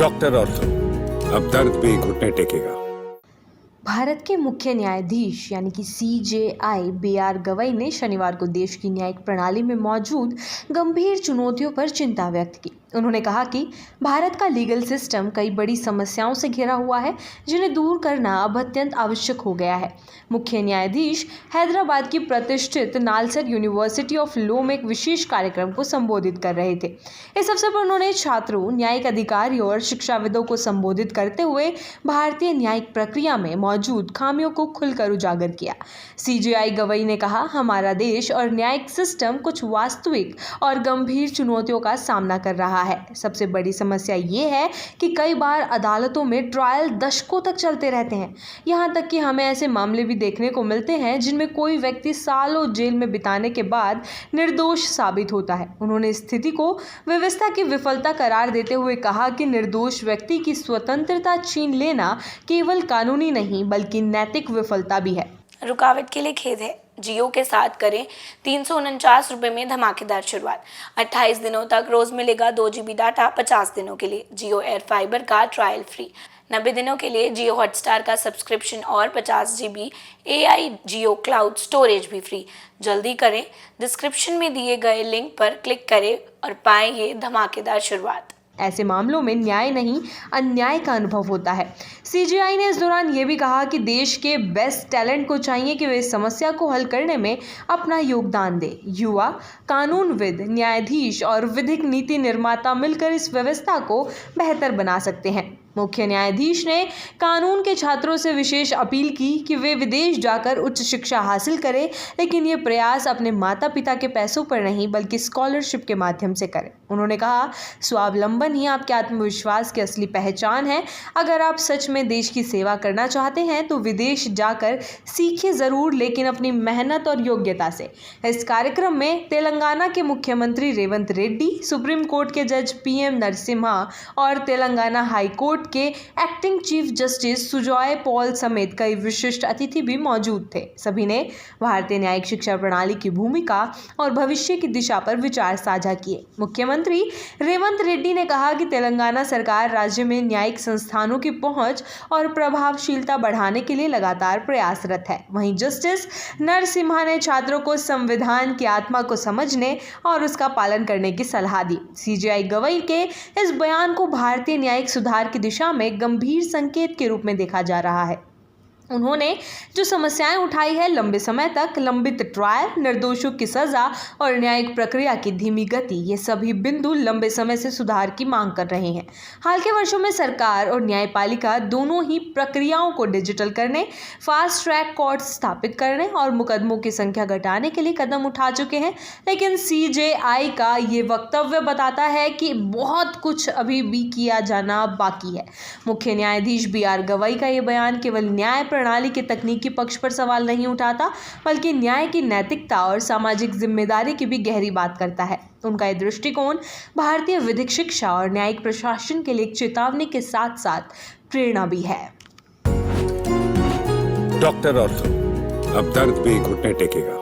Doctor ortho, अब दर्द भी घुटने टेकेगा। भारत के मुख्य न्यायाधीश यानी कि CJI BR गवई ने शनिवार को देश की न्यायिक प्रणाली में मौजूद गंभीर चुनौतियों पर चिंता व्यक्त की। उन्होंने कहा कि भारत का लीगल सिस्टम कई बड़ी समस्याओं से घिरा हुआ है, जिन्हें दूर करना अब अत्यंत आवश्यक हो गया है। मुख्य न्यायाधीश हैदराबाद की प्रतिष्ठित नालसर यूनिवर्सिटी ऑफ लॉ में एक विशेष कार्यक्रम को संबोधित कर रहे थे। इस अवसर पर उन्होंने छात्रों, न्यायिक अधिकारियों और शिक्षाविदों को संबोधित करते हुए भारतीय न्यायिक प्रक्रिया में मौजूद खामियों को खुलकर उजागर किया। CJI गवई ने कहा, हमारा देश और न्यायिक सिस्टम कुछ वास्तविक और गंभीर चुनौतियों का सामना कर रहा है। सबसे बड़ी समस्या ये है कि कई बार अदालतों में ट्रायल दशकों तक चलते रहते हैं। यहाँ तक कि हमें ऐसे मामले भी देखने को मिलते हैं जिनमें कोई व्यक्ति सालों जेल में बिताने के बाद निर्दोष साबित होता है। उन्होंने इस स्थिति को व्यवस्था की विफलता करार देते हुए कहा कि निर्दोष व्यक्ति की स्वतंत्रता छीन लेना केवल कानूनी नहीं बल्कि नैतिक विफलता भी है। रुकावट के लिए खेद है। जियो के साथ करें 349 रुपये में धमाकेदार शुरुआत। 28 दिनों तक रोज मिलेगा 2 GB डाटा 50 दिनों के लिए। जियो एयर फाइबर का ट्रायल फ्री। 90 दिनों के लिए जियो हॉटस्टार का सब्सक्रिप्शन और 50 GB AI जियो क्लाउड स्टोरेज भी फ्री। जल्दी करें, डिस्क्रिप्शन में दिए गए लिंक पर क्लिक करें और पाएं ये धमाकेदार शुरुआत। ऐसे मामलों में न्याय नहीं, अन्याय का अनुभव होता है। CJI ने इस दौरान ये भी कहा कि देश के बेस्ट टैलेंट को चाहिए कि वे इस समस्या को हल करने में अपना योगदान दें। युवा, कानूनविद, न्यायाधीश और विधिक नीति निर्माता मिलकर इस व्यवस्था को बेहतर बना सकते हैं। मुख्य न्यायाधीश ने कानून के छात्रों से विशेष अपील की कि वे विदेश जाकर उच्च शिक्षा हासिल करें, लेकिन ये प्रयास अपने माता पिता के पैसों पर नहीं बल्कि स्कॉलरशिप के माध्यम से करें। उन्होंने कहा, स्वावलंबन ही आपके आत्मविश्वास की असली पहचान है। अगर आप सच में देश की सेवा करना चाहते हैं तो विदेश जाकर सीखिए ज़रूर, लेकिन अपनी मेहनत और योग्यता से। इस कार्यक्रम में तेलंगाना के मुख्यमंत्री रेवंत रेड्डी, सुप्रीम कोर्ट के जज PM नरसिम्हा और तेलंगाना हाई कोर्ट के acting chief justice Sujoy Paul समेत कई विशिष्ट अतिथि भी मौजूद थे। सभी ने भारतीय न्यायिक शिक्षा प्रणाली की भूमिका और भविष्य की दिशा पर विचार साझा किए। मुख्यमंत्री रेवंत रेड्डी ने कहा कि तेलंगाना सरकार राज्य में न्यायिक संस्थानों की पहुंच और प्रभावशीलता बढ़ाने के लिए लगातार प्रयासरत है। वहीं जस्टिस नरसिम्हा ने छात्रों को संविधान की आत्मा को समझने और उसका पालन करने की सलाह दी। CJI गवई के इस बयान को भारतीय न्यायिक सुधार की दिशा में गंभीर संकेत के रूप में देखा जा रहा है। उन्होंने जो समस्याएं उठाई है, लंबे समय तक लंबित ट्रायल, निर्दोषों की सजा और न्यायिक प्रक्रिया की धीमी गति, ये सभी बिंदु लंबे समय से सुधार की मांग कर रहे हैं। हाल के वर्षों में सरकार और न्यायपालिका दोनों ही प्रक्रियाओं को डिजिटल करने, फास्ट ट्रैक कोर्ट स्थापित करने और मुकदमों की संख्या घटाने के लिए कदम उठा चुके हैं, लेकिन CJI का ये वक्तव्य बताता है कि बहुत कुछ अभी भी किया जाना बाकी है। मुख्य न्यायाधीश BR गवई का ये बयान केवल न्याय प्रणाली के तकनीकी पक्ष पर सवाल नहीं उठाता, बल्कि न्याय की नैतिकता और सामाजिक जिम्मेदारी की भी गहरी बात करता है। उनका यह दृष्टिकोण भारतीय विधिक शिक्षा और न्यायिक प्रशासन के लिए एक चेतावनी के साथ साथ प्रेरणा भी है। डॉक्टर ऑर्थो, अब दर्द भी घुटने टेकेगा।